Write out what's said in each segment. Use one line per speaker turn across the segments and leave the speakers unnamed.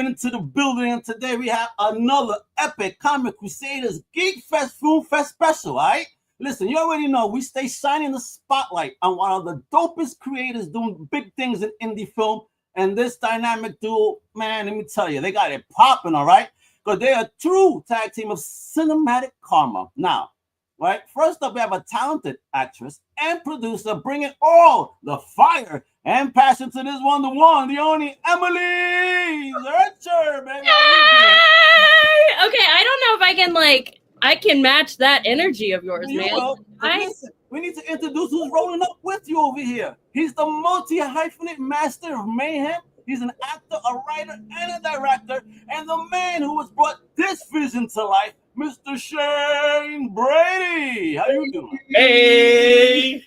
popping into the building, and today we have another epic Comic Crusaders GeekFest Film Fest Special, all right? Listen, you already know we stay shining the spotlight on one of the dopest creators doing big things in indie film, and this dynamic duo, man, let me tell you, they got it popping, all right? Because they're a true tag team of cinematic karma. Now, right, first up, we have a talented actress and producer bringing all the fire and passion to this one, the only Emily Zercher, baby.
Yay! Okay, I don't know if I can match that energy of yours, man.
Listen, we need to introduce who's rolling up with you over here. He's the multi-hyphenate master of mayhem. He's an actor, a writer, and a director, and the man who has brought this vision to life, Mr. Shane Brady. How you doing?
Hey!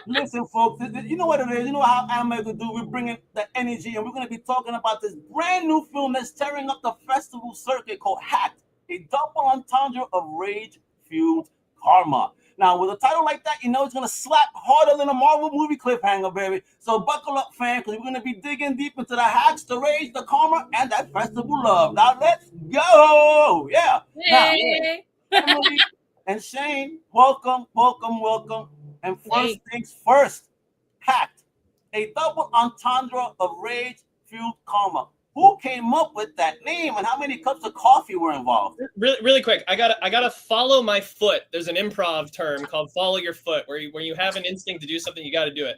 Listen, folks, you know what it is. You know how I'm going to do. We're bringing the energy, and we're going to be talking about this brand new film that's tearing up the festival circuit called Hacked, a double entendre of rage-fueled karma. Now, with a title like that, you know it's going to slap harder than a Marvel movie cliffhanger, baby. So buckle up, fam, because we're going to be digging deep into the hacks, the rage, the karma, and that festival love. Now, let's go. Yeah.
Hey.
Now, Emily and Shane, welcome. And first things first, Hacked, a double entendre of rage-fueled karma. Who came up with that name, and how many cups of coffee were involved?
Really quick, I gotta follow my foot. There's an improv term called "follow your foot," where you have an instinct to do something, you got to do it.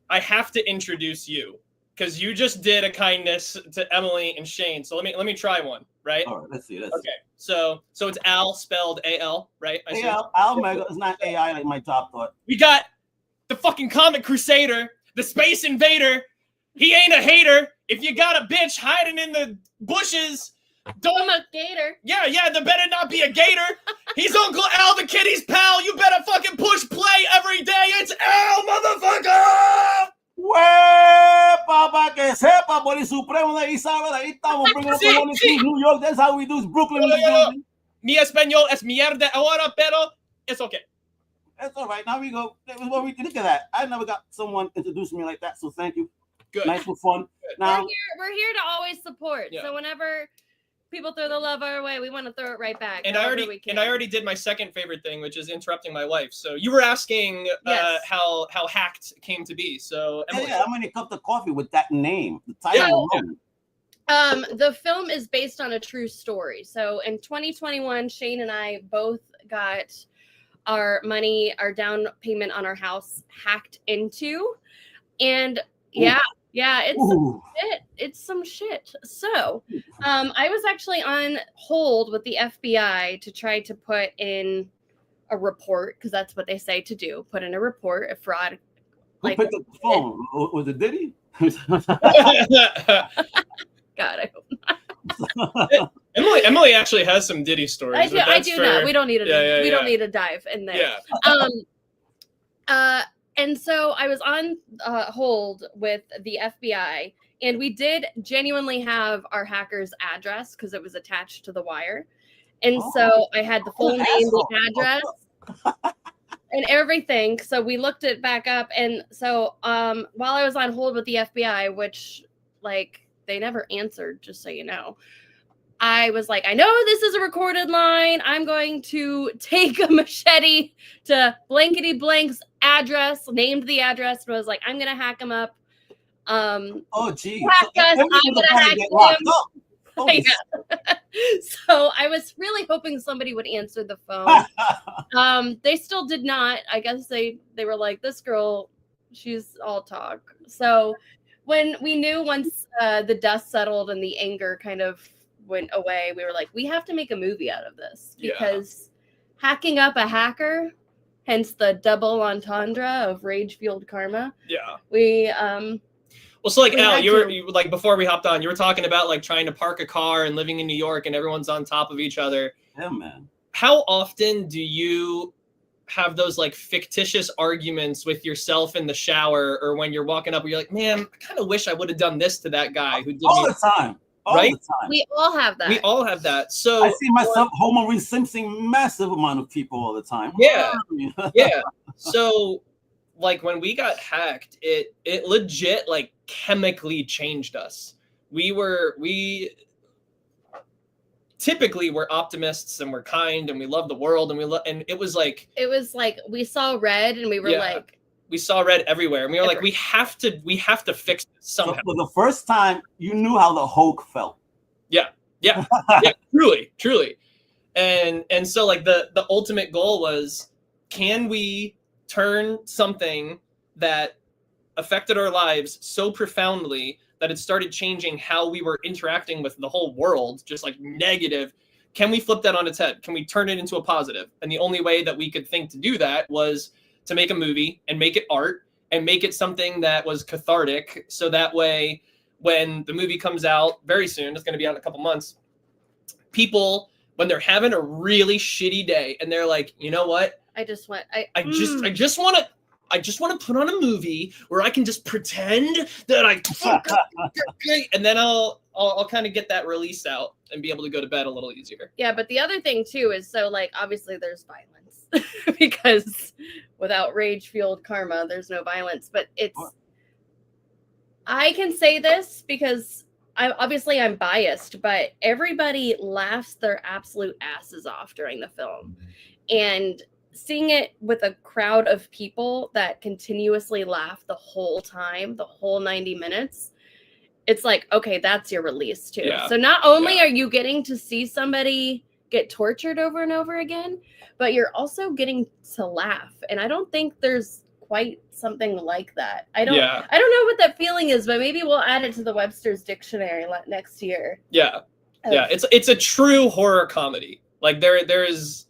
I have to introduce you because you just did a kindness to Emily and Shane. So let me try one, right?
All right, let's see.
Okay, so it's Al spelled A-L, right?
Al Mega is not AI like my top thought.
We got the fucking Comic Crusader, the Space Invader. He ain't a hater. If you got a bitch hiding in the bushes,
I'm a gator.
Yeah, there better not be a gator. He's Uncle Al, the kitty's pal. You better fucking push play every day. It's Al, motherfucker!
Well, Papa, que sepa, por el Supremo de Isabel. Ahí estamos bringing up the one in New York. That's how we do. It's Brooklyn.
Mi español es mierda ahora, pero it's okay.
That's all right. Now we go. Look at that. I never got someone introducing me like that, so thank you.
Good.
Nice and fun.
Good.
Now
We're here to always support.
Yeah.
So whenever people throw the love our way, we want to throw it right back.
And I already did my second favorite thing, which is interrupting my wife. So you were asking how Hacked came to be. So Emily.
How many cups of coffee with that name? The title alone.
The film is based on a true story. So in 2021, Shane and I both got our down payment on our house hacked into, and it's some shit. So I was actually on hold with the FBI to try to put in a report, because that's what they say to do, put in a report of fraud.
Who picked up the phone? Was it Diddy?
God, I hope not.
Emily actually has some Diddy stories.
I do know. We don't need don't need to dive in there.
Yeah.
And so I was on hold with the FBI, and we did genuinely have our hacker's address because it was attached to the wire. And so I had the full name, the address, and everything. So we looked it back up. And so while I was on hold with the FBI, which they never answered, just so you know, I was like, I know this is a recorded line. I'm going to take a machete to blankety blank's address, named the address, and was like, I'm going to hack him up.
Gee.
Hack us. I'm going to hack him. So I was really hoping somebody would answer the phone. They still did not. I guess they were like, this girl, she's all talk. So when we knew once the dust settled and the anger kind of went away, we were like, we have to make a movie out of this, because hacking up a hacker, hence the double entendre of rage-fueled karma.
Yeah.
Well,
so Al, you were before we hopped on, you were talking about trying to park a car and living in New York and everyone's on top of each other.
Yeah, man.
How often do you have those fictitious arguments with yourself in the shower, or when you're walking up, where you're like, man, I kind of wish I would have done this to that guy who did
the time. All the time.
We all have that.
So
I see myself Homer Simpson massive amount of people all the time.
Yeah. Yeah. So when we got hacked, it legit chemically changed us. we typically we're optimists and we're kind and we love the world and it was like
we saw red and we were like,
we saw red everywhere and we were like, we have to fix this somehow.
So for the first time, you knew how the Hulk felt.
Yeah, truly. And so like the ultimate goal was, can we turn something that affected our lives so profoundly that it started changing how we were interacting with the whole world, just like negative? Can we flip that on its head? Can we turn it into a positive? And the only way that we could think to do that was to make a movie and make it art and make it something that was cathartic. So that way, when the movie comes out very soon, it's going to be out in a couple months, people, when they're having a really shitty day and they're like, you know what?
I just want to put on a movie where I can just pretend that
and then I'll kind of get that release out and be able to go to bed a little easier.
Yeah, but the other thing too is, so like obviously there's violence because without rage-fueled karma, there's no violence. But I can say this because I'm biased, but everybody laughs their absolute asses off during the film, and seeing it with a crowd of people that continuously laugh the whole time, the whole 90 minutes, it's like, okay, that's your release too. Yeah. So not only are you getting to see somebody get tortured over and over again, but you're also getting to laugh. And I don't think there's quite something like that. I don't know what that feeling is, but maybe we'll add it to the Webster's dictionary next year.
Yeah. It's a true horror comedy. Like there is,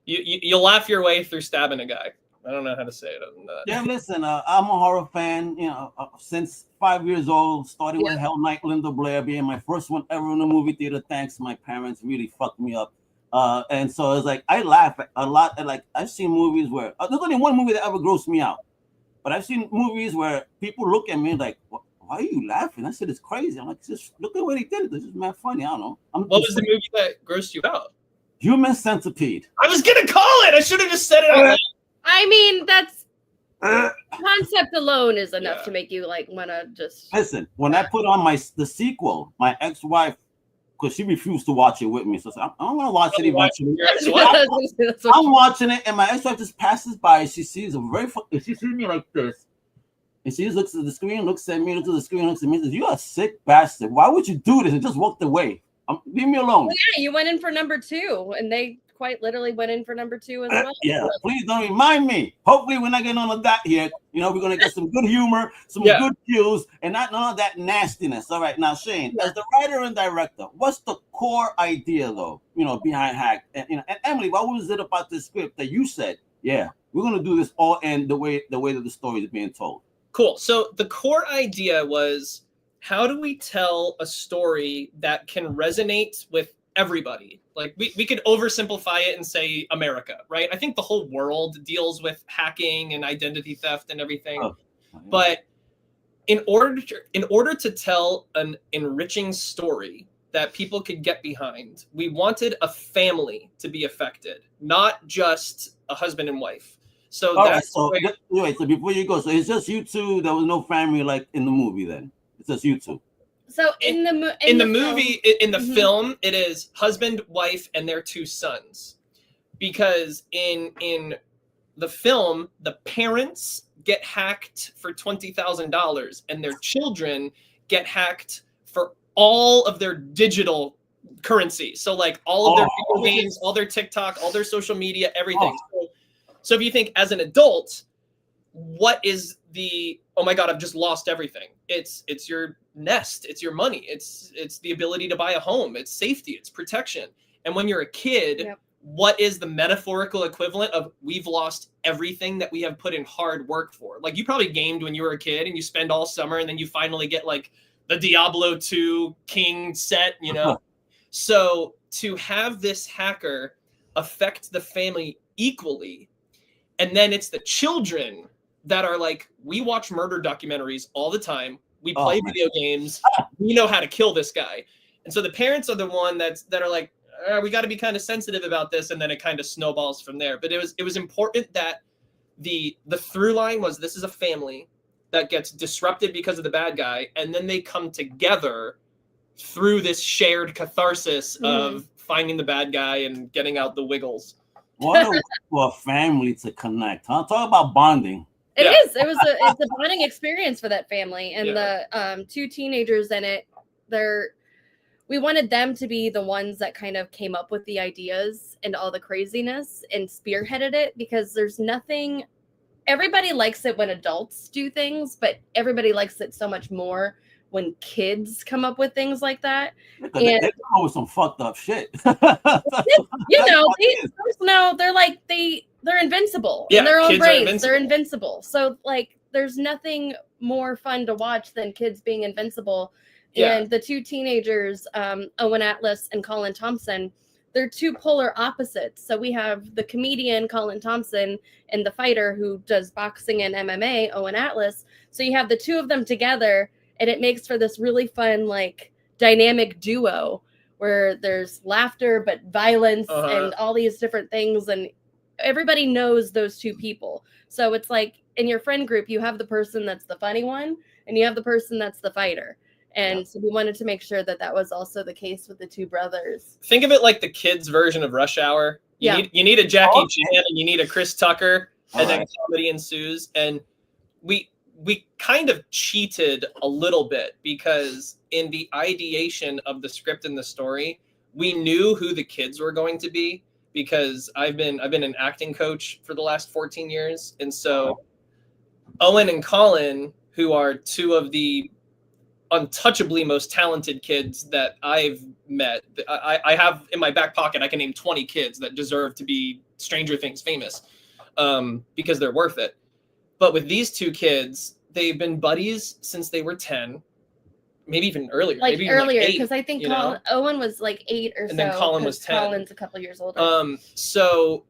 you'll laugh your way through stabbing a guy. I don't know how to say it other than that.
Yeah, listen, I'm a horror fan, since 5 years old, started with Hell Night, Linda Blair being my first one ever in the movie theater. Thanks, my parents really fucked me up. And so it's like, I laugh a lot. Like, I've seen movies where, there's only one movie that ever grossed me out. But I've seen movies where people look at me like, why are you laughing? I said, it's crazy. I'm like, just look at what he did. It's just mad funny. I don't know.
What was the movie that grossed you out?
Human Centipede.
I was going to call it. I should have just said it out loud.
I mean, that's concept alone is enough to make you like want to just
listen. When I put on the sequel, my ex-wife, because she refused to watch it with me, so I'm gonna watch it eventually. I'm watching it, and my ex-wife just passes by. She sees she sees me like this, and she just looks at the screen, looks at me, looks at the screen, looks at me, and says, "You're a sick bastard. Why would you do this?" And just walked away. Leave me alone.
Well, yeah, you went in for number 2, and they quite literally went in for number 2 as well.
Yeah, please don't remind me. Hopefully, we're not getting on that here. We're gonna get some good humor, some good cues, and not none of that nastiness. All right, now Shane, as the writer and director, what's the core idea though? Behind Hack, and Emily, what was it about this script that you said, yeah, we're gonna do this all in the way that the story is being told?
Cool. So the core idea was, how do we tell a story that can resonate with everybody? Like we could oversimplify it and say America, right? I think the whole world deals with hacking and identity theft and everything. But in order to tell an enriching story that people could get behind, we wanted a family to be affected, not just a husband and wife. So
so before you go, so it's just you two. There was no family like in the movie then. It's just you two.
So in the
film, it is husband, wife, and their 2 sons. Because in the film, the parents get hacked for $20,000, and their children get hacked for all of their digital currency. So like all of their video games, all their TikTok, all their social media, everything. So if you think as an adult, what is the, oh my God, I've just lost everything. It's your nest, it's your money, it's the ability to buy a home, it's safety, it's protection. And when you're a kid, what is the metaphorical equivalent of we've lost everything that we have put in hard work for? Like you probably gamed when you were a kid and you spend all summer and then you finally get like the Diablo 2 King set, So to have this hacker affect the family equally, and then it's the children that are like, we watch murder documentaries all the time. We play video games. We know how to kill this guy. And so the parents are the one that are like, we got to be kind of sensitive about this. And then it kind of snowballs from there. But it was important that the through line was, this is a family that gets disrupted because of the bad guy. And then they come together through this shared catharsis of finding the bad guy and getting out the wiggles.
What a family to connect, huh? Talk about bonding.
It is. It's a bonding experience for that family, and the two teenagers in it. We wanted them to be the ones that kind of came up with the ideas and all the craziness and spearheaded it, because there's nothing. Everybody likes it when adults do things, but everybody likes it so much more when kids come up with things like that.
They come up with some fucked up shit.
They're invincible
in
their own brains. They're invincible. So like, there's nothing more fun to watch than kids being invincible. Yeah. And the two teenagers, Owen Atlas and Colin Thompson, they're two polar opposites. So we have the comedian Colin Thompson and the fighter who does boxing and MMA, Owen Atlas. So you have the two of them together, and it makes for this really fun, like, dynamic duo where there's laughter but violence and all these different things, and everybody knows those two people. So it's like in your friend group, you have the person that's the funny one, and you have the person that's the fighter. And so we wanted to make sure that was also the case with the two brothers.
Think of it like the kids' version of Rush Hour. You need a Jackie Chan and you need a Chris Tucker, and then comedy ensues. And we kind of cheated a little bit, because in the ideation of the script and the story, we knew who the kids were going to be, because I've been an acting coach for the last 14 years. And so Owen and Colin, who are two of the untouchably most talented kids that I've met. I have in my back pocket, I can name 20 kids that deserve to be Stranger Things famous, because they're worth it. But with these two kids, they've been buddies since they were 10, maybe even earlier.
Maybe earlier, because I think Owen was like 8 or so.
And then Colin was 10.
Colin's a couple years older.
So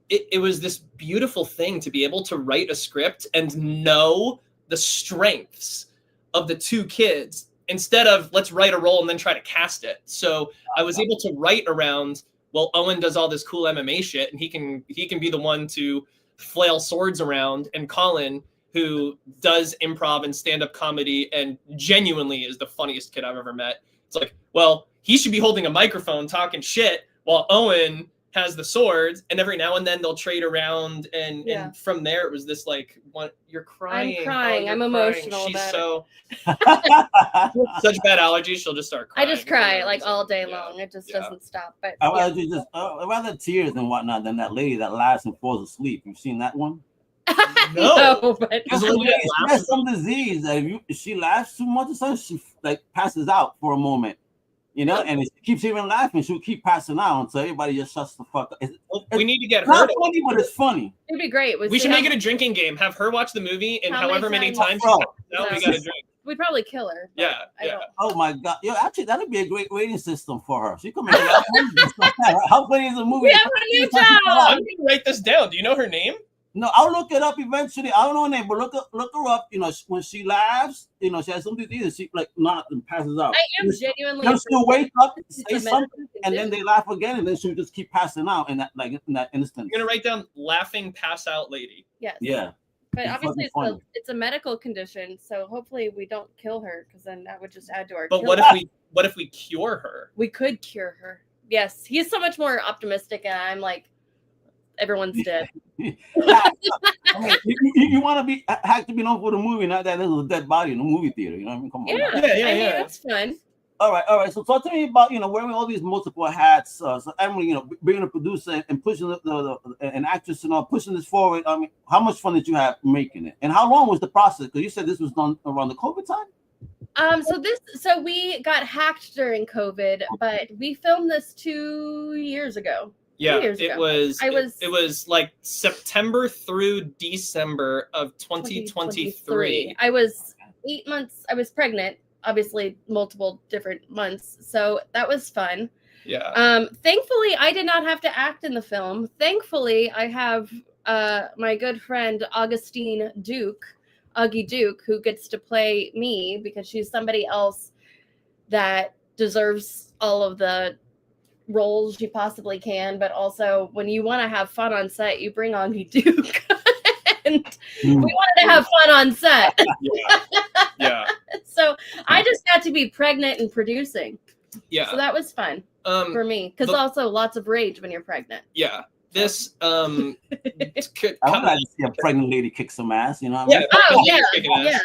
it was this beautiful thing to be able to write a script and know the strengths of the two kids, instead of let's write a role and then try to cast it. So I was able to write around, well, Owen does all this cool MMA shit, and he can be the one to flail swords around, and Colin, who does improv and stand-up comedy and genuinely is the funniest kid I've ever met. It's like, well, he should be holding a microphone talking shit while Owen has the swords, and every now and then they'll trade around, and from there it was this like, what, you're crying.
I'm crying. I'm emotional.
She's so such bad allergies, she'll just start crying.
I just cry like all day long. It just doesn't stop. But
I'd rather tears and whatnot than that lady that laughs and falls asleep. You've seen that one?
No, but
she has some disease that if she laughs too much or something, she like passes out for a moment. And if she keeps even laughing, she'll keep passing out until everybody just shuts the fuck up.
We need to get her.
Not funny, but it's funny.
It'd be great.
We should make it a drinking game. Have her watch the movie, and however many times she passes out, we gotta drink.
We'd probably kill her.
Yeah.
Oh my god. Actually, that'd be a great rating system for her. She could make how funny is the movie?
We have a new job.
I'm gonna write this down. Do you know her name?
No, I'll look it up eventually. I don't know her name, but look her up. When she laughs, she has something to eat. She like not and passes out.
I am genuinely.
She'll wake up, say something, and then they laugh again, and then she'll just keep passing out in that instant.
You're gonna write down laughing pass out lady.
Yes.
Yeah.
But obviously it's a medical condition, so hopefully we don't kill her, because then that would just add to our.
But what if we cure her?
We could cure her. Yes, he's so much more optimistic, and I'm like, everyone's dead.
You want to have to be known for the movie, not that there's a dead body in the movie theater. You know what I mean? Come on.
Yeah. I mean, it's fun.
All right. So talk to me about wearing all these multiple hats. So Emily, being a producer and pushing an actress and pushing this forward. I mean, how much fun did you have making it, and how long was the process? Because you said this was done around the COVID time.
So we got hacked during COVID, but we filmed this 2 years ago.
Yeah, it was like September through December of 2023.
I was 8 months. I was pregnant, obviously multiple different months. So that was fun.
Yeah.
Thankfully, I did not have to act in the film. Thankfully, I have my good friend Augustine Duke, Augie Duke, who gets to play me, because she's somebody else that deserves all of the roles you possibly can. But also, when you want to have fun on set, you bring Augie Duke. And we wanted to have fun on set.
Yeah.
So I just got to be pregnant and producing.
Yeah.
So that was fun for me. Because also lots of rage when you're pregnant.
Yeah. This
I would like to see a pregnant lady kick some ass, you know what I mean?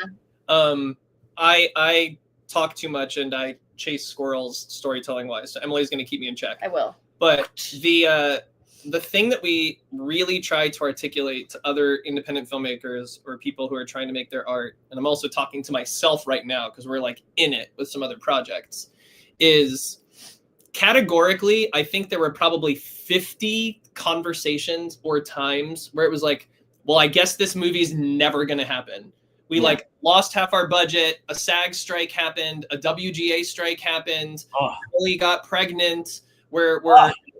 Yeah.
I talk too much and I chase squirrels storytelling wise. So Emily's going to keep me in check.
I will.
But the thing that we really try to articulate to other independent filmmakers or people who are trying to make their art, and I'm also talking to myself right now because we're like in it with some other projects, is categorically, I think there were probably 50 conversations or times where it was like, well, I guess this movie's never going to happen. We like lost half our budget. A SAG strike happened. A WGA strike happened. Emily got pregnant. We're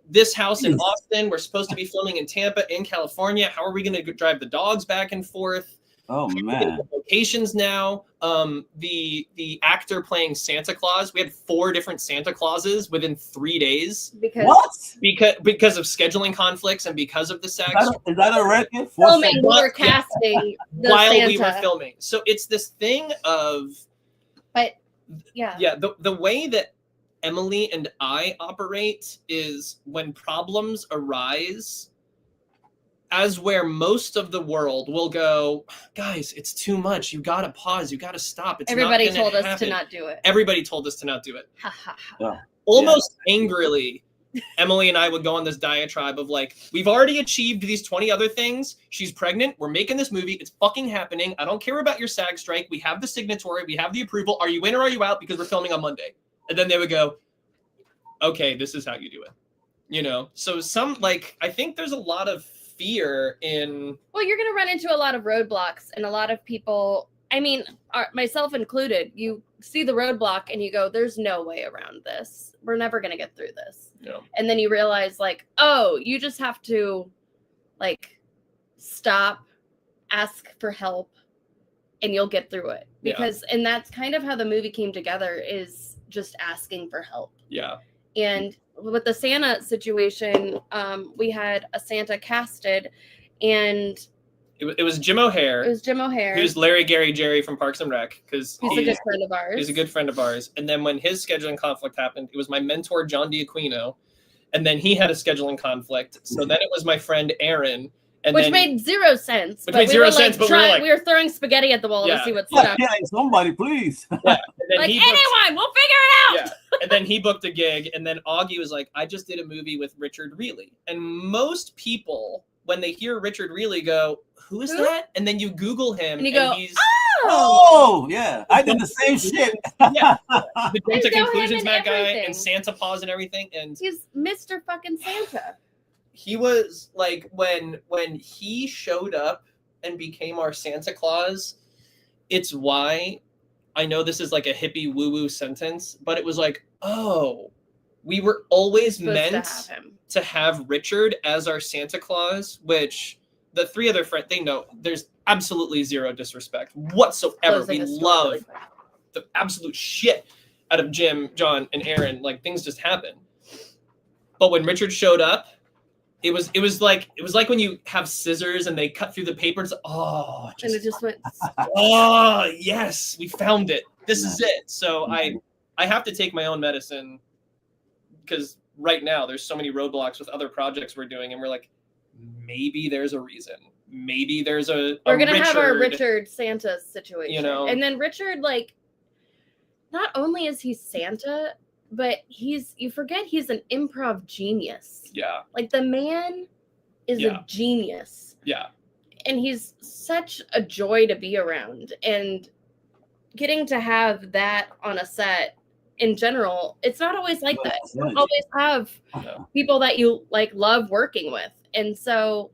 this house in Austin. We're supposed to be filming in Tampa, in California. How are we going to drive the dogs back and forth?
Oh man!
Locations now. The actor playing Santa Claus. We had 4 different Santa Clauses within 3 days.
Because
because of scheduling conflicts and because of the SAG.
Is that a record?
Filming, we were casting
while
Santa.
we were filming. So it's this thing of.
But
the way that Emily and I operate is when problems arise. As where most of the world will go, guys, it's too much. You got to pause. You got to stop.
Everybody told us to not do it.
Everybody told us to not do it.
Yeah.
Almost angrily, Emily and I would go on this diatribe of like, we've already achieved these 20 other things. She's pregnant. We're making this movie. It's fucking happening. I don't care about your SAG strike. We have the signatory. We have the approval. Are you in or are you out? Because we're filming on Monday. And then they would go, okay, this is how you do it. You know? So I think there's a lot of fear in.
Well, you're going to run into a lot of roadblocks, and a lot of people, I mean, myself included, you see the roadblock and you go, there's no way around this. We're never going to get through this.
Yeah.
And then you realize like, oh, you just have to like stop, ask for help, and you'll get through it. Because, and that's kind of how the movie came together, is just asking for help.
Yeah.
And with the Santa situation, we had a Santa casted, and
it was Jim O'Hare.
It was Jim O'Hare.
He was Larry, Gary, Jerry from Parks and Rec, because
he's a good friend of ours.
He's a good friend of ours. And then when his scheduling conflict happened, it was my mentor John D'Aquino, and then he had a scheduling conflict. So then it was my friend Aaron.
Which made zero sense.
Which made zero sense, but
we were throwing spaghetti at the wall to see what stuck.
Yeah, somebody, please.
Like, anyone, we'll figure it out.
Yeah. And then he booked a gig, and then Augie was like, I just did a movie with Richard Reilly. And most people, when they hear Richard Reilly, go, who is that? And then you Google him,
and you go,
he's...
Oh, yeah. I did the same shit.
Yeah. The Dream to Conclusions Matt guy and Santa Paws and everything. And
he's Mr. fucking Santa.
He was like, when he showed up and became our Santa Claus, it's why I know this is like a hippie woo-woo sentence, but it was like, oh, we were always meant to have Richard as our Santa Claus, which the 3 other friends, they know there's absolutely zero disrespect whatsoever. We love the absolute shit out of Jim, John, and Aaron. Like, things just happen. But when Richard showed up, it was like when you have scissors and they cut through the paper. And
it just went.
Oh yes, we found it. This is it. So I have to take my own medicine, because right now there's so many roadblocks with other projects we're doing, and we're like, maybe there's a reason. Maybe there's we're
gonna have our Richard Santa situation,
you know,
and then Richard, like, not only is he Santa, but you forget he's an improv genius.
Yeah.
Like, the man is a genius.
Yeah.
And he's such a joy to be around. And getting to have that on a set in general, it's not always like that. You don't always have people that you like love working with. And so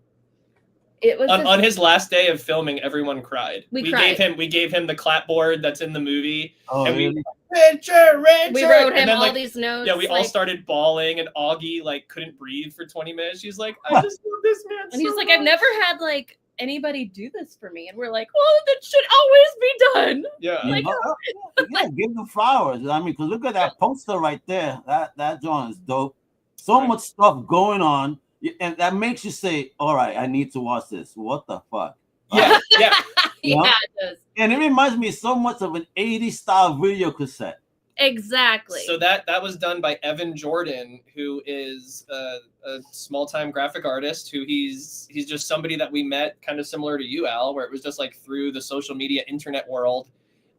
it was
on his last day of filming, everyone cried.
We cried.
We gave him the clapboard that's in the movie.
Oh,
and
really?
Richard.
We wrote him all these notes.
Yeah, we all started bawling, and Augie like couldn't breathe for 20 minutes. She's like, I just love this man.
And he's like, I've never had like anybody do this for me. And we're like, well, that should always be done.
Yeah.
Like,
give the flowers. I mean, because look at that poster right there. That joint is dope. So much stuff going on. And that makes you say, all right, I need to watch this. What the fuck?
Yeah, yeah.
You know?
Yeah, it does.
And it reminds me so much of an 80s style video cassette.
Exactly.
So that was done by Evan Jordan, who is a small-time graphic artist. Who he's just somebody that we met, kind of similar to you, Al, where it was just like through the social media internet world.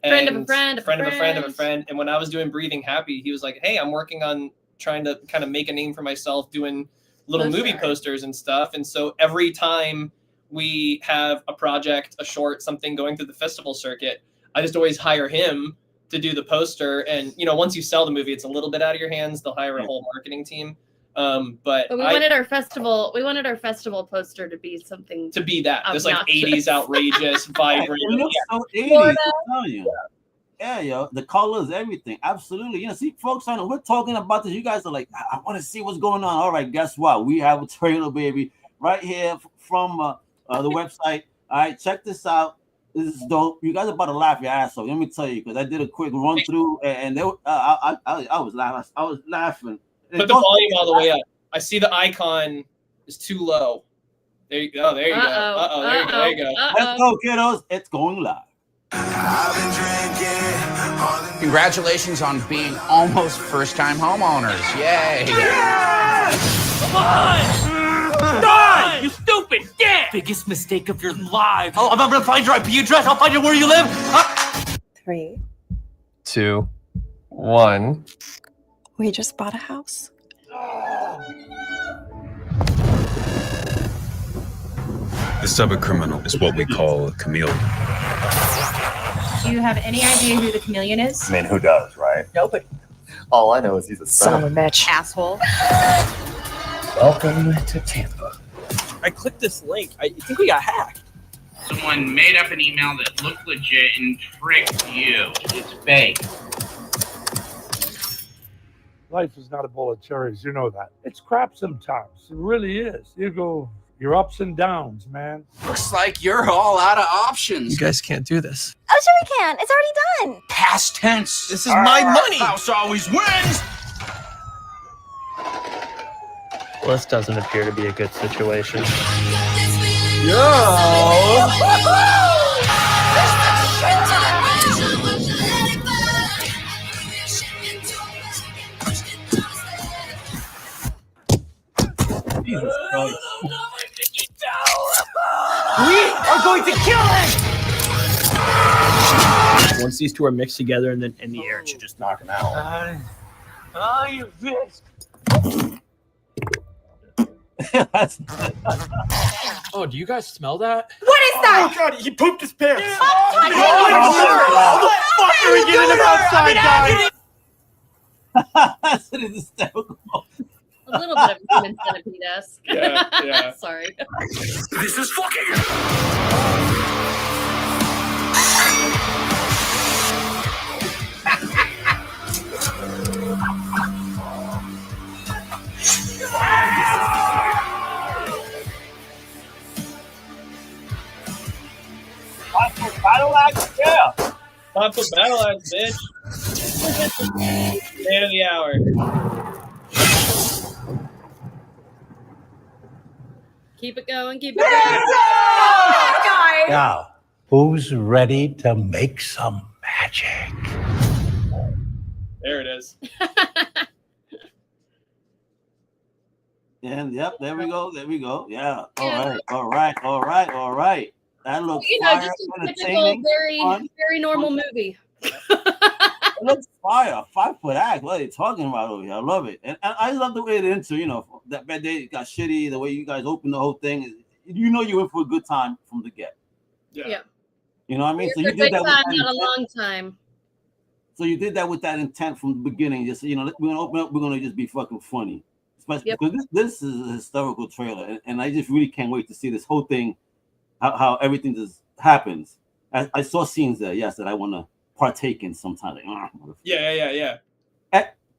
Friend of a friend,
friend of a friend of a friend. And when I was doing Breathing Happy, he was like, "Hey, I'm working on trying to kind of make a name for myself, doing little movie posters and stuff." And so every time we have a project, a short, something going through the festival circuit, I just always hire him to do the poster. And once you sell the movie, it's a little bit out of your hands. They'll hire a whole marketing team. But
we wanted our festival poster to be something,
to be that
obnoxious.
this like 80s outrageous, vibrant.
It looks so 80s.
Florida.
I'm telling you. Yeah, yo, the colors, everything. Absolutely. See, folks, I know we're talking about this. You guys are like, I want to see what's going on. All right, guess what? We have a trailer, baby, right here from the website. All right, check this out. This is dope. You guys are about to laugh your ass off. Let me tell you, because I did a quick run through, and I was laughing. I was laughing.
Put the volume all the way up. I see the icon is too low. There you go. There you go. There you go.
Let's go, kiddos. It's going live.
Congratulations on being almost first-time homeowners. Yay!
Come on! Die! You stupid! Yeah! Biggest mistake of your life. Oh, I'm gonna find your IP address. I'll find you where you live.
3,
2, 1.
we just bought a house.
This type of criminal is what we call a chameleon.
Do you have any idea who the chameleon is?
I mean, who does, right?
Nobody.
All I know is he's a
Son of a bitch.
Asshole.
Welcome to Tampa.
I clicked this link. I think we got hacked.
Someone made up an email that looked legit and tricked you. It's fake.
Life is not a bowl of cherries, you know that. It's crap sometimes. It really is. You're ups and downs, man.
Looks like you're all out of options.
You guys can't do this.
Oh, sure we can. It's already done.
Past tense.
This is my money.
House always wins.
Well, this doesn't appear to be a good situation.
Jesus Christ.
We are going to kill him! Once these two are mixed together and then in the air, it should just knock him out. You bitch!
Oh, do you guys smell that?
What is that?
Oh, God, he pooped his pants!
How
the fuck are we getting him outside, guys?
That's hysterical.
A little bit of human centipede-esque.
Yeah.
Sorry.
This is fucking...
Battle axe, yeah.
Time for battle axe, bitch. Man of the hour.
Keep it going. Keep it going.
Now, who's ready to make some magic?
There it is.
And yep, there we go. Yeah. All right. That looks fire,
just a typical,
entertaining, fun.
very normal movie.
It looks fire. 5-foot act. What are you talking about over here? I love it. And I love the way it into, that bad day got shitty, the way you guys opened the whole thing. You in for a good time from the get.
Yeah.
You know what I mean? So
you
did that
time,
with
not a long time.
So you did that with that intent from the beginning. Just we're gonna open up, we're gonna just be fucking funny. Especially because this is a historical trailer, and I just really can't wait to see this whole thing, how everything just happens. I saw scenes there, yes, that I want to partake in sometime. Like,
Yeah.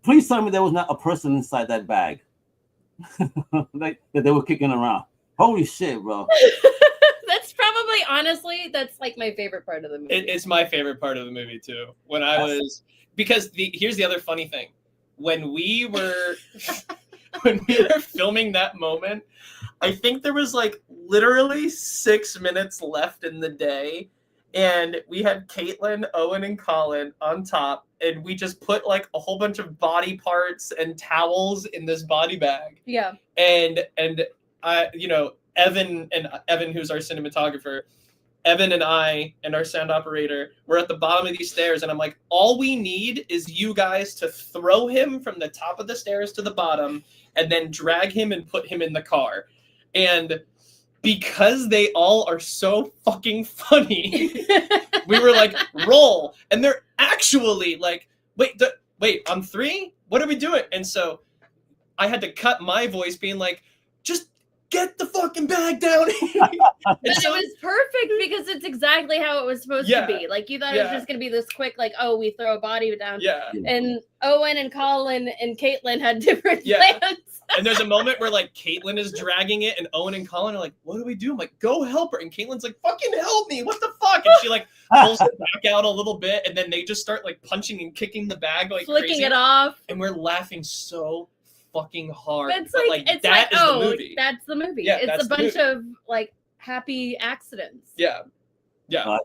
Please tell me there was not a person inside that bag that they were kicking around. Holy shit, bro.
That's probably, honestly, that's like my favorite part of the movie.
It's my favorite part of the movie too. When I was, because here's the other funny thing. When we were filming that moment, I think there was like literally 6 minutes left in the day. And we had Caitlin, Owen, and Colin on top, and we just put like a whole bunch of body parts and towels in this body bag.
Yeah.
And I, you know, Evan, who's our cinematographer, Evan and I and our sound operator were at the bottom of these stairs, and I'm like, all we need is you guys to throw him from the top of the stairs to the bottom and then drag him and put him in the car. And because they all are so fucking funny, we were like, roll. And they're actually like, wait, on 3? What are we doing? And so I had to cut my voice being like, just get the fucking bag down here.
But so, it was perfect because it's exactly how it was supposed to be. Like, you thought it was just going to be this quick, like, oh, we throw a body down.
Yeah.
And Owen and Colin and Caitlin had different plans.
And there's a moment where, like, Caitlin is dragging it, and Owen and Colin are like, what do we do? I'm like, go help her. And Caitlin's like, fucking help me. What the fuck? And she, like, pulls it back out a little bit, and then they just start, like, punching and kicking the bag like
flicking
crazy.
It off.
And we're laughing so fucking hard.
It's like
that is the movie.
That's the movie.
Yeah,
it's a bunch of, like, happy accidents.
Yeah. Yeah.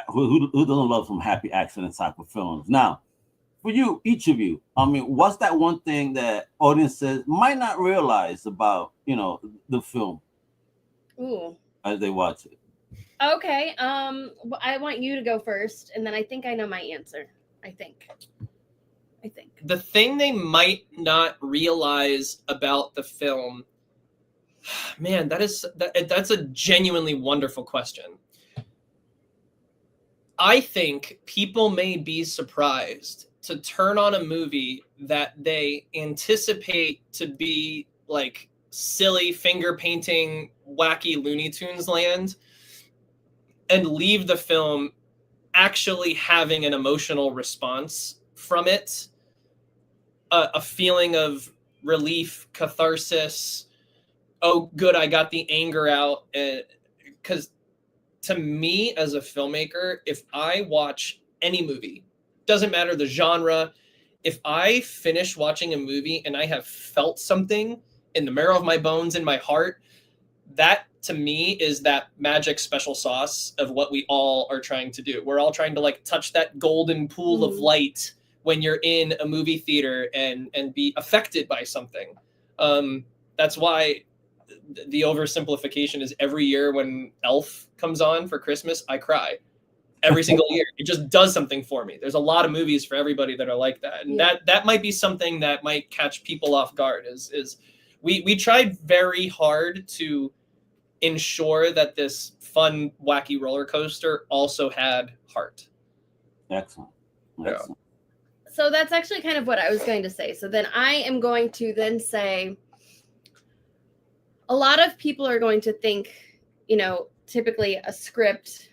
Who doesn't love some happy accident type of films? Now, for you, each of you, I mean, what's that one thing that audiences might not realize about, you know, the film as they watch it?
Okay. I want you to go first, and then I think I know my answer. I think.
The thing they might not realize about the film, man, that's a genuinely wonderful question. I think people may be surprised to turn on a movie that they anticipate to be like silly finger painting, wacky Looney Tunes land, and leave the film actually having an emotional response from it, a feeling of relief, catharsis. Oh, good, I got the anger out. Because to me, as a filmmaker, if I watch any movie, doesn't matter the genre, if I finish watching a movie and I have felt something in the marrow of my bones, in my heart, that to me is that magic special sauce of what we all are trying to do. We're all trying to like touch that golden pool of light when you're in a movie theater and be affected by something. That's why the oversimplification is every year when Elf comes on for Christmas, I cry. Every single year. It just does something for me. There's a lot of movies for everybody that are like that. And that might be something that might catch people off guard is we tried very hard to ensure that this fun, wacky roller coaster also had heart.
Excellent. Excellent.
So that's actually kind of what I was going to say. So then I am going to then say, a lot of people are going to think, you know, typically a script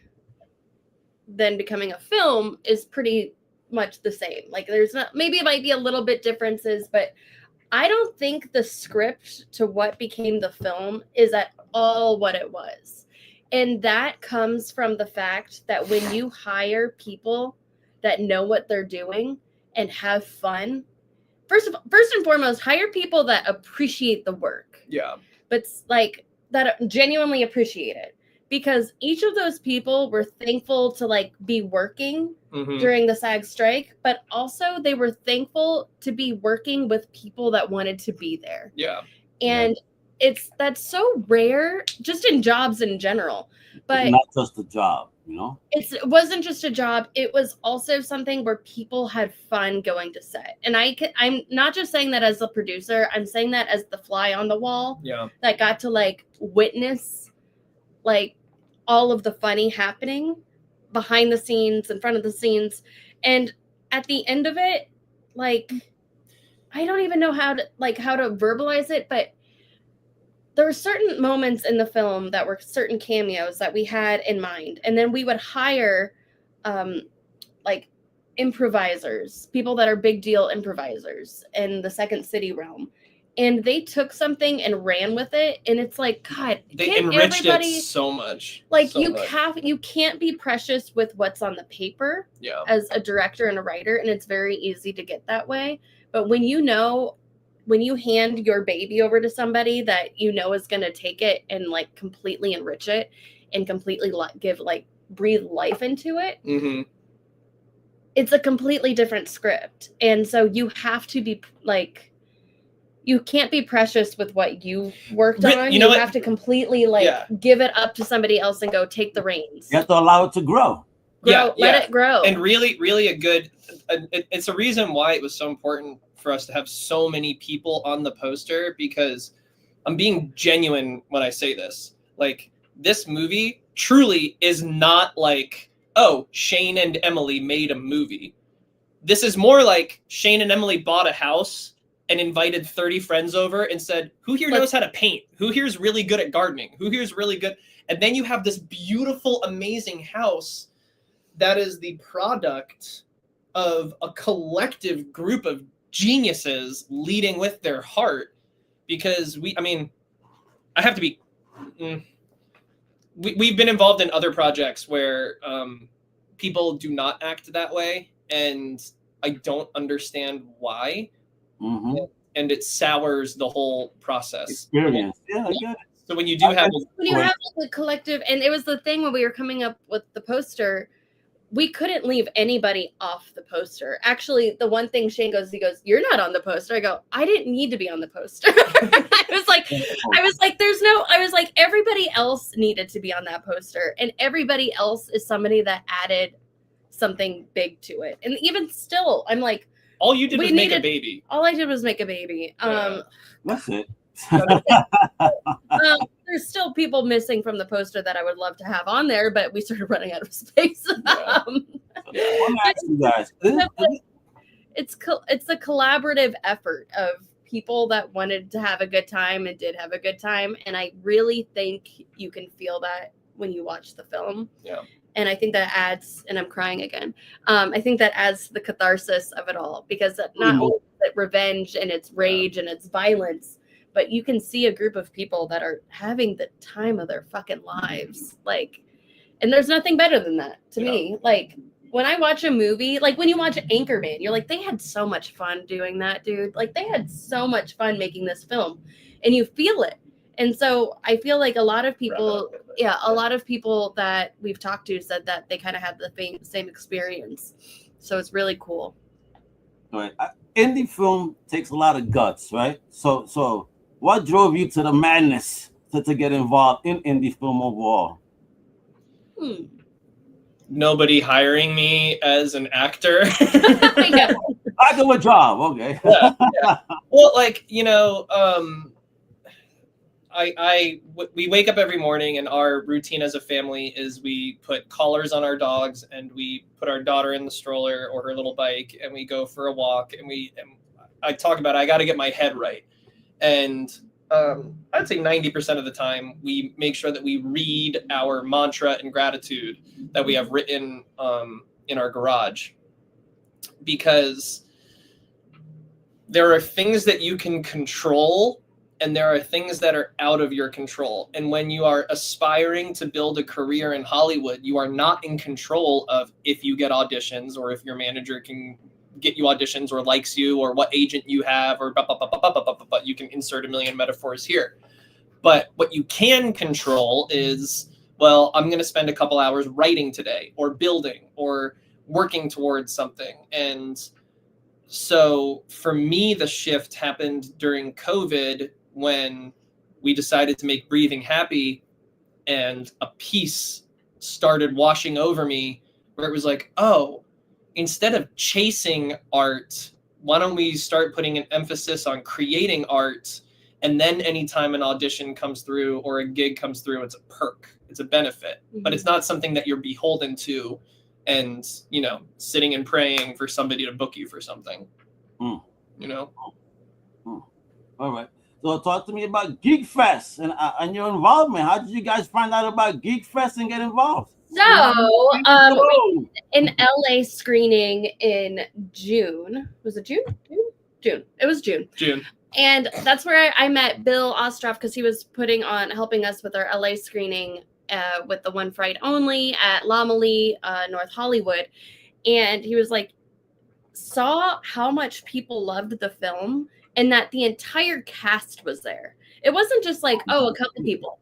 then becoming a film is pretty much the same. Like there's not, maybe it might be a little bit differences, but I don't think the script to what became the film is at all what it was. And that comes from the fact that when you hire people that know what they're doing and have fun, first and foremost, hire people that appreciate the work.
Yeah.
But like that genuinely appreciate it. Because each of those people were thankful to like be working during the SAG strike, but also they were thankful to be working with people that wanted to be there.
Yeah.
And that's so rare just in jobs in general. But
it's not just a job, you know?
It wasn't just a job. It was also something where people had fun going to set. And I'm not just saying that as a producer, I'm saying that as the fly on the wall that got to like witness like all of the funny happening behind the scenes, in front of the scenes. And at the end of it, like, I don't even know how to verbalize it, but there were certain moments in the film that were certain cameos that we had in mind. And then we would hire like improvisers, people that are big deal improvisers in the Second City realm. And they took something and ran with it, and it's like, God,
they enriched it so much.
Like so you can't be precious with what's on the paper as a director and a writer, and it's very easy to get that way. But when you hand your baby over to somebody that you know is going to take it and like completely enrich it and completely give like breathe life into it,
Mm-hmm.
it's a completely different script. And so you have to be like, you can't be precious with what you worked on. You have to completely give it up to somebody else and go take the reins.
You have to allow it to grow.
Let it grow.
And really a good, it's a reason why it was so important for us to have so many people on the poster, because I'm being genuine when I say this. Like, this movie truly is not like, oh, Shane and Emily made a movie. This is more like Shane and Emily bought a house and invited 30 friends over and said, who here knows how to paint? Who here is really good at gardening? Who here is really good? And then you have this beautiful, amazing house that is the product of a collective group of geniuses leading with their heart. Because I have to be... We've been involved in other projects where people do not act that way, and I don't understand why.
Mm-hmm.
And it sours the whole process.
Experience. Yeah, I get it.
So when you do have...
When you have the collective, and it was the thing when we were coming up with the poster, we couldn't leave anybody off the poster. Actually, the one thing Shane goes, he goes, "You're not on the poster." I go, "I didn't need to be on the poster." I was like, everybody else needed to be on that poster, and everybody else is somebody that added something big to it. And even still, I'm like,
all you did was make a baby.
All I did was make a baby.
That's it.
There's still people missing from the poster that I would love to have on there, but we started running out of space. It's a collaborative effort of people that wanted to have a good time and did have a good time, and I really think you can feel that when you watch the film.
Yeah.
And I think that adds, and I'm crying again. I think that adds the catharsis of it all, because not only is it revenge and it's rage and it's violence, but you can see a group of people that are having the time of their fucking lives. Like, and there's nothing better than that to me. Like, when I watch a movie, like when you watch Anchorman, you're like, they had so much fun doing that, dude. Like, they had so much fun making this film, and you feel it. And so I feel like a lot of people that we've talked to said that they kind of had the same experience. So it's really cool.
Right. Indie film takes a lot of guts, right? So what drove you to the madness to get involved in indie film overall?
Nobody hiring me as an actor.
I do a job, okay.
Yeah. Well, like, we wake up every morning, and our routine as a family is we put collars on our dogs, and we put our daughter in the stroller or her little bike, and we go for a walk, and I talk about I got to get my head right. And I'd say 90% of the time we make sure that we read our mantra and gratitude that we have written in our garage, because there are things that you can control and there are things that are out of your control. And when you are aspiring to build a career in Hollywood, you are not in control of if you get auditions or if your manager can get you auditions or likes you or what agent you have or but you can insert a million metaphors here. But what you can control is, well, I'm going to spend a couple hours writing today or building or working towards something. And so for me, the shift happened during COVID when we decided to make Breathing Happy, and a piece started washing over me where it was like, oh, instead of chasing art, why don't we start putting an emphasis on creating art? And then anytime an audition comes through or a gig comes through, it's a perk, it's a benefit, but it's not something that you're beholden to and, sitting and praying for somebody to book you for something,
All right. So talk to me about GeekFest and your involvement. How did you guys find out about GeekFest and get involved?
So, an LA screening in June. Was it June? June. It was June. And that's where I met Bill Ostroff, because he was helping us with our LA screening with the One Fright Only at Lomeli, North Hollywood. And he was like, saw how much people loved the film and that the entire cast was there. It wasn't just like, oh, a couple people.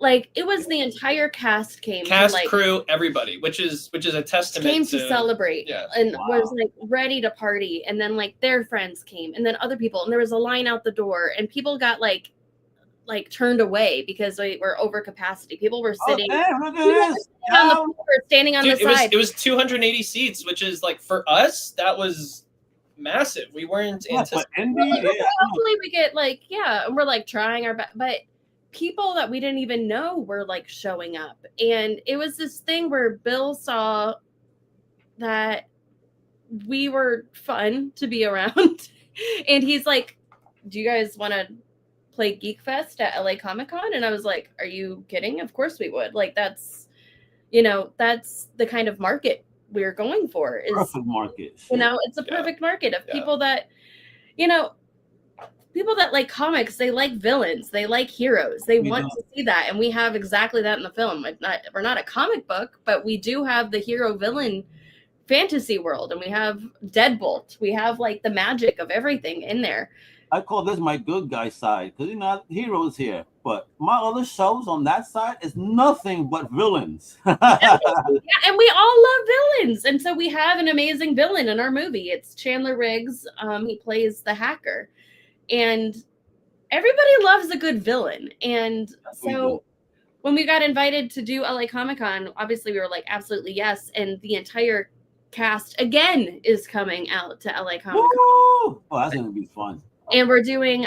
like it was the entire cast came,
Cast,
to, like,
crew, everybody, which is a testament
came to celebrate, and was like ready to party, and then like their friends came, and then other people, and there was a line out the door, and people got like turned away because we were over capacity. People were sitting,
look at this.
on the floor, standing on
Dude,
the side.
It was 280 seats, which is like for us that was massive. We weren't anticipating.
Hopefully we get like, and we're like trying our best, but people that we didn't even know were like showing up, and it was this thing where Bill saw that we were fun to be around, and he's like, "Do you guys want to play GeekFest at LA Comic Con?" And I was like, "Are you kidding? Of course we would. Like that's the kind of market we're going for. Is
perfect market.
It's a perfect market of people that, people that like comics. They like villains. They like heroes. They want to see that, and we have exactly that in the film. We're not a comic book, but we do have the hero villain fantasy world, and we have Deadbolt. We have like the magic of everything in there.
I call this my good guy side because heroes here, but my other shows on that side is nothing but villains.
And we all love villains, and so we have an amazing villain in our movie. It's Chandler Riggs. He plays the hacker, and everybody loves a good villain. And so when we got invited to do LA Comic Con, obviously we were like, absolutely yes, and the entire cast again is coming out to LA Comic Con.
Oh, that's gonna be fun.
And we're doing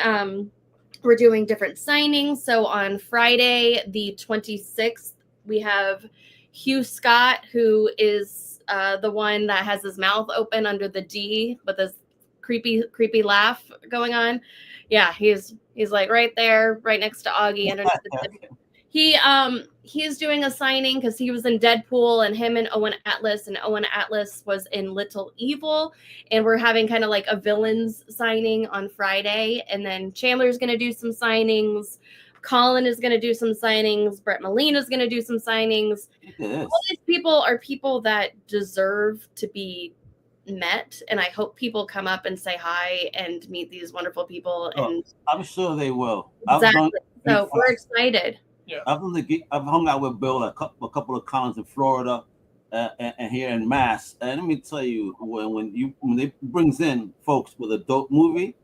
different signings. So on Friday, the 26th, we have Hugh Scott, who is the one that has his mouth open under the D with this creepy laugh going on. Yeah, he's like right there, right next to Augie underneath the He's doing a signing because he was in Deadpool, and him and Owen Atlas was in Little Evil, and we're having kind of like a villains signing on Friday, and then Chandler's going to do some signings, Colin is going to do some signings, Brett Molina's going to do some signings. All these people are people that deserve to be met, and I hope people come up and say hi and meet these wonderful people. And
I'm sure they will.
Exactly. So we're excited.
Yeah, I've hung out with Bill at a couple of cons in Florida and here in Mass. And let me tell you, when they brings in folks with a dope movie,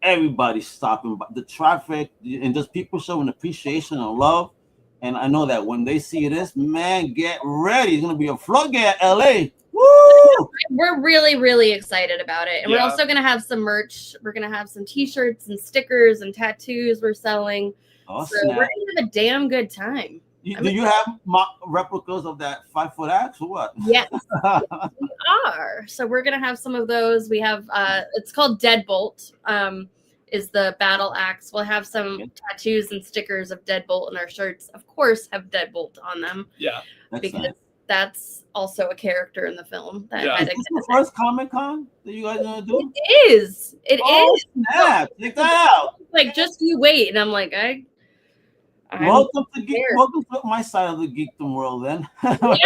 everybody's stopping by. The traffic and just people showing appreciation and love. And I know that when they see this, man, get ready. It's gonna be a floodgate at LA. Woo!
We're really, really excited about it. And we're also gonna have some merch. We're gonna have some t-shirts and stickers and tattoos we're selling.
Oh,
so we're gonna have a damn good time.
Do you have replicas of that 5-foot axe or what?
Yes, we are. So we're gonna have some of those. We have it's called Deadbolt. Is the battle axe. We'll have some tattoos and stickers of Deadbolt, and our shirts, of course, have Deadbolt on them.
Yeah,
because that's also a character in the film. That
Is this the first Comic Con that you guys are gonna do?
It is. It is.
Snap. Check that out.
Like, just you wait, and I'm like,
welcome to my side of the geekdom world, then.
Hell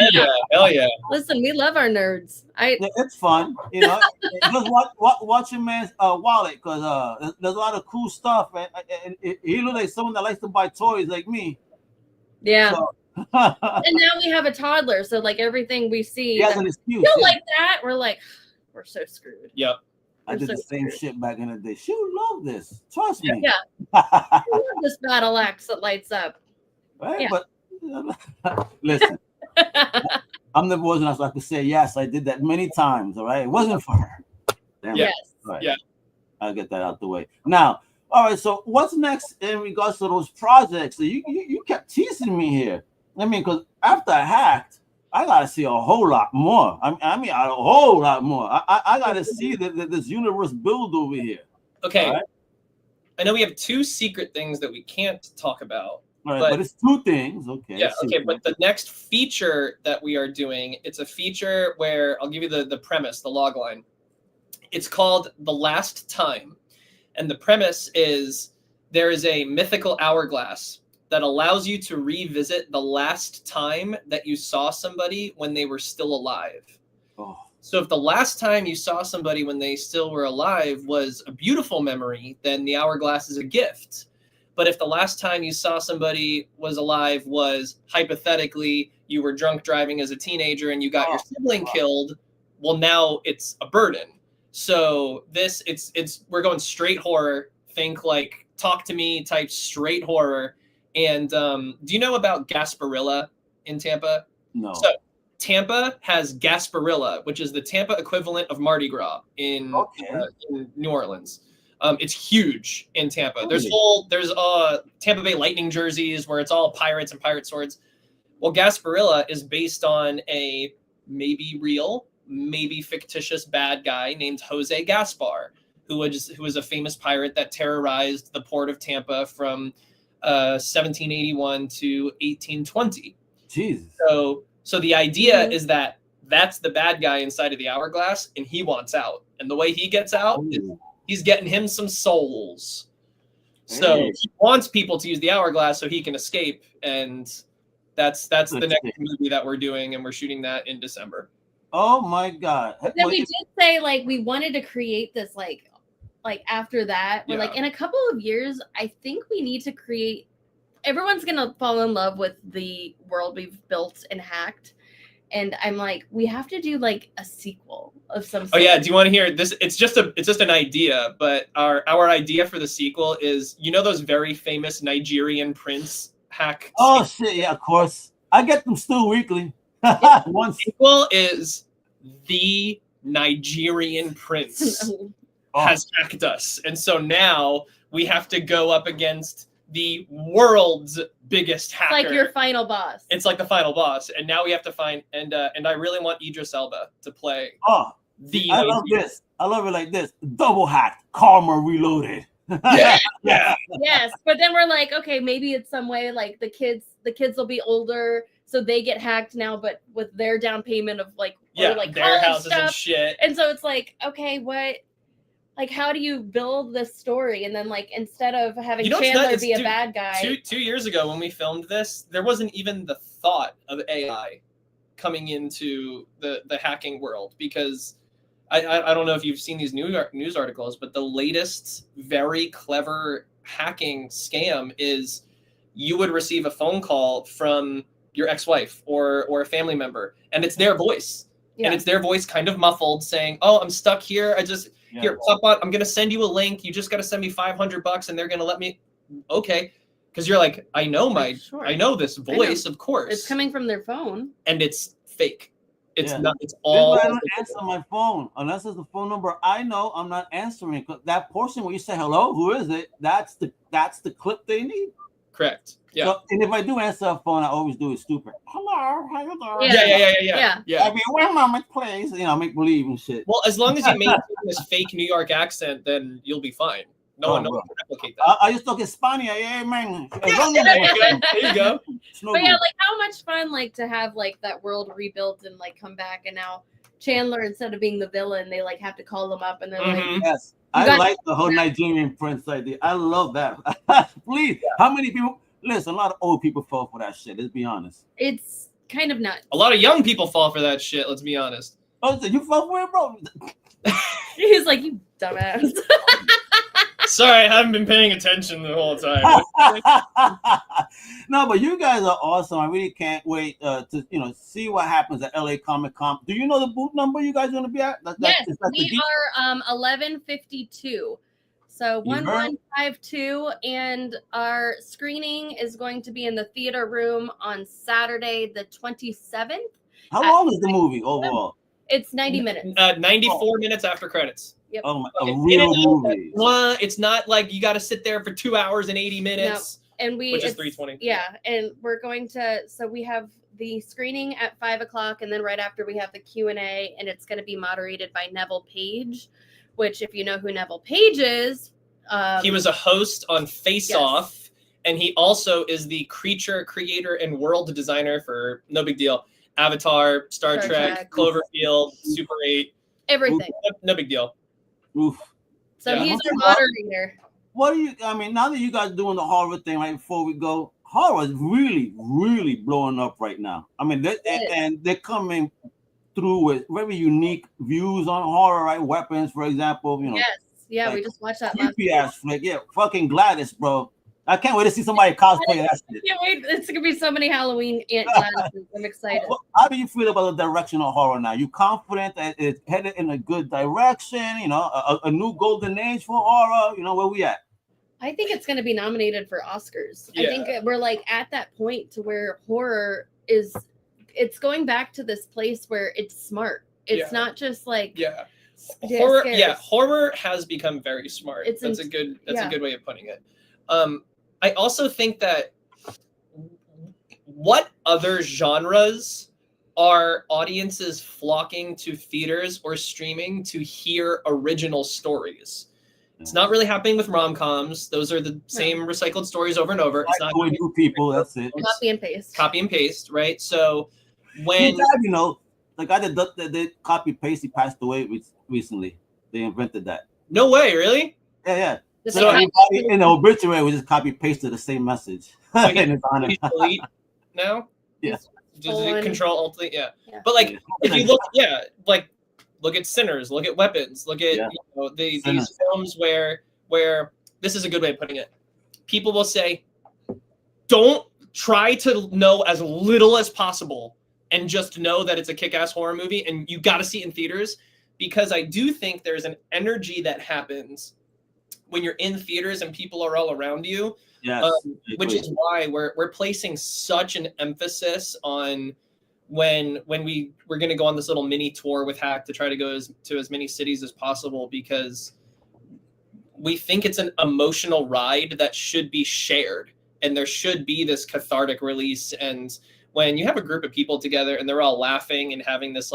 yeah!
Listen, we love our nerds.
It's fun, just watch your man's wallet, because there's a lot of cool stuff, and he looks like someone that likes to buy toys like me.
Yeah. So. And now we have a toddler, so like everything we see,
an excuse.
Like that, we're so screwed.
Yep.
I did the same shit back in the day. She would love this. Trust me.
Yeah. I love this battle axe that lights up.
Right, but listen, I'm the person that's like to say yes. I did that many times. All right, it wasn't for her. Damn
yes.
Right.
Yeah.
I'll get that out the way now. All right. So what's next in regards to those projects? So you kept teasing me here. I mean, because after I hacked, I gotta see a whole lot more. I mean, a whole lot more. I gotta see this universe build over here.
Okay. Right? I know we have two secret things that we can't talk about.
All right, but it's two things. Okay.
Yeah. Okay. But the next feature that we are doing, it's a feature where I'll give you the premise, the log line. It's called The Last Time, and the premise is there is a mythical hourglass that allows you to revisit the last time that you saw somebody when they were still alive.
Oh.
So if the last time you saw somebody when they still were alive was a beautiful memory, then the hourglass is a gift. But if the last time you saw somebody was alive was hypothetically you were drunk driving as a teenager and you got your sibling killed, well, now it's a burden. So this, we're going straight horror. Think like Talk to Me type straight horror. And do you know about Gasparilla in Tampa?
No.
So Tampa has Gasparilla, which is the Tampa equivalent of Mardi Gras in New Orleans. It's huge in Tampa. There's Tampa Bay Lightning jerseys where it's all pirates and pirate swords. Well, Gasparilla is based on a maybe real, maybe fictitious bad guy named Jose Gaspar, who was a famous pirate that terrorized the port of Tampa from 1781 to 1820.
Jesus.
So the idea is that that's the bad guy inside of the hourglass, and he wants out. And the way he gets out is he's getting him some souls. So he wants people to use the hourglass so he can escape, and that's the next movie that we're doing, and we're shooting that in December.
Oh my God!
Then we did say like we wanted to create this like after that, we're like in a couple of years, I think we need to create. Everyone's gonna fall in love with the world we've built and hacked, and I'm like, we have to do like a sequel of some sort.
Oh yeah, do you want to hear this? It's just an idea, but our idea for the sequel is, you know, those very famous Nigerian prince hack.
Oh shit! Yeah, of course. I get them still weekly.
One sequel is the Nigerian prince has hacked us, and so now we have to go up against the world's biggest hacker.
It's like your final boss.
It's like the final boss, and now we have to find and I really want Idris Elba to play.
I love this. I love it like this. Double hack, karma reloaded.
Yes, but then we're like, okay, maybe it's some way like the kids will be older, so they get hacked now, but with their down payment of like
their houses
stuff.
and shit.
And so it's like, okay, what? Like, how do you build this story? And then, like, instead of having Chandler be a bad guy.
Two years ago when we filmed this, there wasn't even the thought of AI coming into the hacking world, because I don't know if you've seen these news articles, but the latest very clever hacking scam is you would receive a phone call from your ex-wife or a family member, and it's their voice. Yeah. And it's their voice kind of muffled saying, "Oh, I'm stuck here. Here, pop on. I'm gonna send you a link. You just gotta send me $500, and they're gonna let me." Okay, because you're like, I know this voice, of course.
It's coming from their phone,
and it's fake. It's not. It's all.
I don't answer my phone unless it's the phone number I know. I'm not answering. That portion where you say hello, who is it? That's the clip they need.
Correct. Yeah.
So, and if I do answer a phone, I always do it stupid. Hello, how you doing?
Yeah.
I mean, where mama plays, make believe and shit.
Well, as long as you maintain this fake New York accent, then you'll be fine. No one can replicate that.
I just talk Spanish, yeah, man.
There you go.
But yeah, like how much fun, like to have like that world rebuilt and like come back, and now Chandler, instead of being the villain, they like have to call them up, and they're like,
yes. I like the whole Nigerian prince idea. I love that. Please, how many people? Listen, a lot of old people fall for that shit. Let's be honest.
It's kind of nuts.
A lot of young people fall for that shit. Let's be honest.
Oh, so you fall for it, bro?
He's like, you dumbass.
Sorry, I haven't been paying attention the whole time.
No, but you guys are awesome. I really can't wait to see what happens at LA Comic Con. Do you know the booth number you guys are going to be at?
Yes, we are 1152. So 1152, and our screening is going to be in the theater room on Saturday, the 27th.
How long is the movie overall?
It's 90 minutes.
94 minutes after credits.
Yep.
Oh, a real movie.
It's not like you got to sit there for 2 hours and 80 minutes.
No. And
which is 320.
Yeah, and we're going to. So we have the screening at 5:00, and then right after we have the Q&A, and it's going to be moderated by Neville Page. Which, if you know who Neville Page is,
he was a host on Face Off, and he also is the creature creator and world designer for No Big Deal, Avatar, Star Trek, Cloverfield, Super 8,
everything.
No big deal.
Oof.
So he's our moderator.
What do you? I mean, now that you guys are doing the horror thing, right before we go, horror is really, really blowing up right now. I mean, they're coming through with very unique views on horror, right? Weapons, for example.
Yes, yeah, like, we just watched that last
ass flick. Yeah, fucking Gladys, bro. I can't wait to see somebody cosplay that
I
shit.
can't wait. It's gonna be so many Halloween Aunt Gladys. I'm excited.
How do you feel about the direction of horror now? You confident that it's headed in a good direction? You know, a new golden age for horror. You know, where we at?
I think it's gonna be nominated for Oscars. I think we're like at that point to where horror is. It's going back to this place where it's smart. It's not just like
horror.
scares.
Yeah, horror has become very smart. That's a good way of putting it. I also think that what other genres are audiences flocking to theaters or streaming to hear original stories? It's not really happening with rom-coms. Those are the same recycled stories over and over. It's not
new people. That's it.
Copy and paste.
Copy and paste, right? So when
you know, the guy that did copy paste, he passed away recently. They invented that.
No way, really?
Yeah. So everybody in the obituary would just copy pasted the same message. In his honor.
He's delete now?
Yeah.
Does it control alt delete? Yeah. But like if you look, like look at Sinners, look at Weapons, look at these films where this is a good way of putting it. People will say, don't try to know as little as possible and just know that it's a kick-ass horror movie and you got to see it in theaters, because I do think there's an energy that happens when you're in theaters and people are all around you, which is why we're placing such an emphasis on when we're going to go on this little mini tour with Hack to try to go to as many cities as possible, because we think it's an emotional ride that should be shared and there should be this cathartic release. And when you have a group of people together and they're all laughing and having this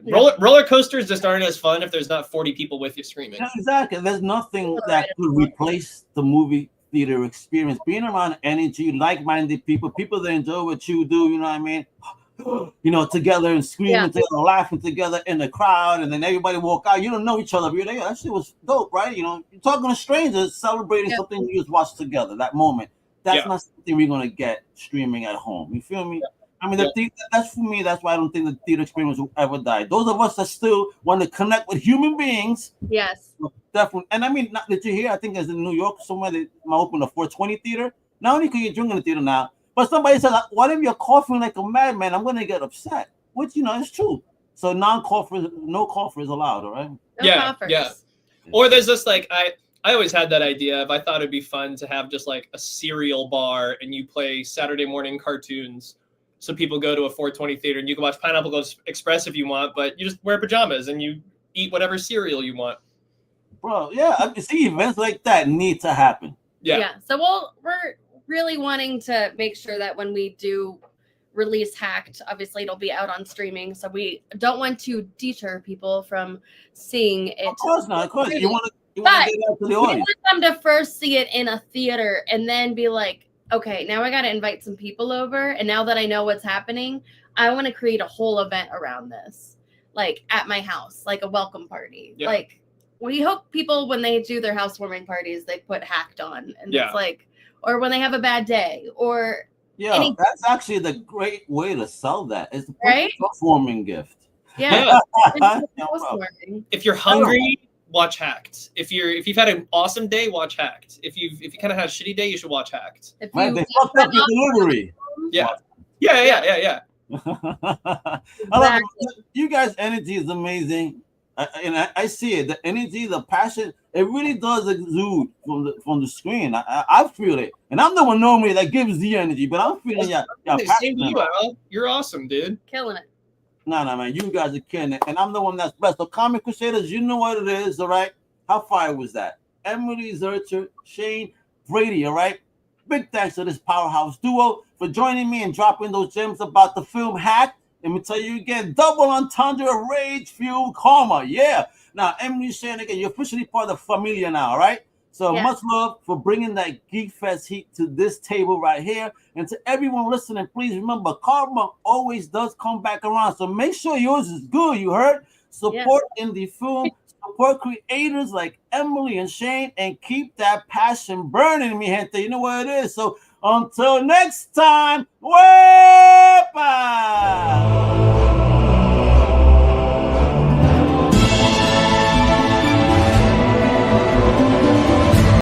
roller coasters just aren't as fun if there's not 40 people with you screaming.
Yeah, exactly. There's nothing that could replace the movie theater experience. Being around energy, like-minded people that enjoy what you do, you know what I mean? You know, together and screaming together, laughing together in the crowd, and then everybody walk out. You don't know each other, but you're like, that shit was dope, right? You know, you're talking to strangers, celebrating something you just watched together, that moment. That's not something we're going to get streaming at home. You feel me? I mean, that's for me. That's why I don't think the theater experience will ever die. Those of us that still want to connect with human beings, definitely. And I mean, did you hear? I think it's in New York somewhere they might open a 420 theater. Not only can you drink in the theater now, but somebody said, "What if you're coughing like a madman? I'm going to get upset." Which it's true. So no cough is allowed. All right.
Yeah. Or there's this I always had that idea of I thought it'd be fun to have just like a cereal bar and you play Saturday morning cartoons. So people go to a 420 theater and you can watch Pineapple Express if you want, but you just wear pajamas and you eat whatever cereal you want.
Bro, I see events like that need to happen.
Yeah. So we're really wanting to make sure that when we do release Hacked, obviously it'll be out on streaming. So we don't want to deter people from seeing it.
Of course not. Of course. You want to get out to the audience.
We want them to first see it in a theater and then be like, okay, now I got to invite some people over. And now that I know what's happening, I want to create a whole event around this, like at my house, like a welcome party. Yeah. Like we hope people, when they do their housewarming parties, they put Hacked on. And it's like, or when they have a bad day or.
Yeah, that's actually the great way to sell that. It's a housewarming gift.
Yeah.
If you're hungry, watch Hacked. If you've had an awesome day, watch Hacked. If you kind of had a shitty day, you should watch Hacked.
They fucked up the delivery.
Yeah.
I love it. You guys' energy is amazing, and I see it. The energy, the passion, it really does exude from the screen. I feel it, and I'm the one normally that gives the energy, but I'm feeling
Same to you, Al. You're awesome, dude.
Killing it.
No, man, you guys are killing it, and I'm the one that's blessed. So, Comic Crusaders, you know what it is, all right? How fire was that? Emily Zercher, Shane Brady, all right? Big thanks to this powerhouse duo for joining me and dropping those gems about the film Hack. Let me tell you again, double entendre, rage, fuel, karma. Yeah. Now, Emily, Shane, again, you're officially part of the familia now, all right? So much love for bringing that GeekFest heat to this table right here. And to everyone listening, please remember, karma always does come back around. So make sure yours is good, you heard? Support indie film, support creators like Emily and Shane, and keep that passion burning, mi gente. You know what it is. So until next time, way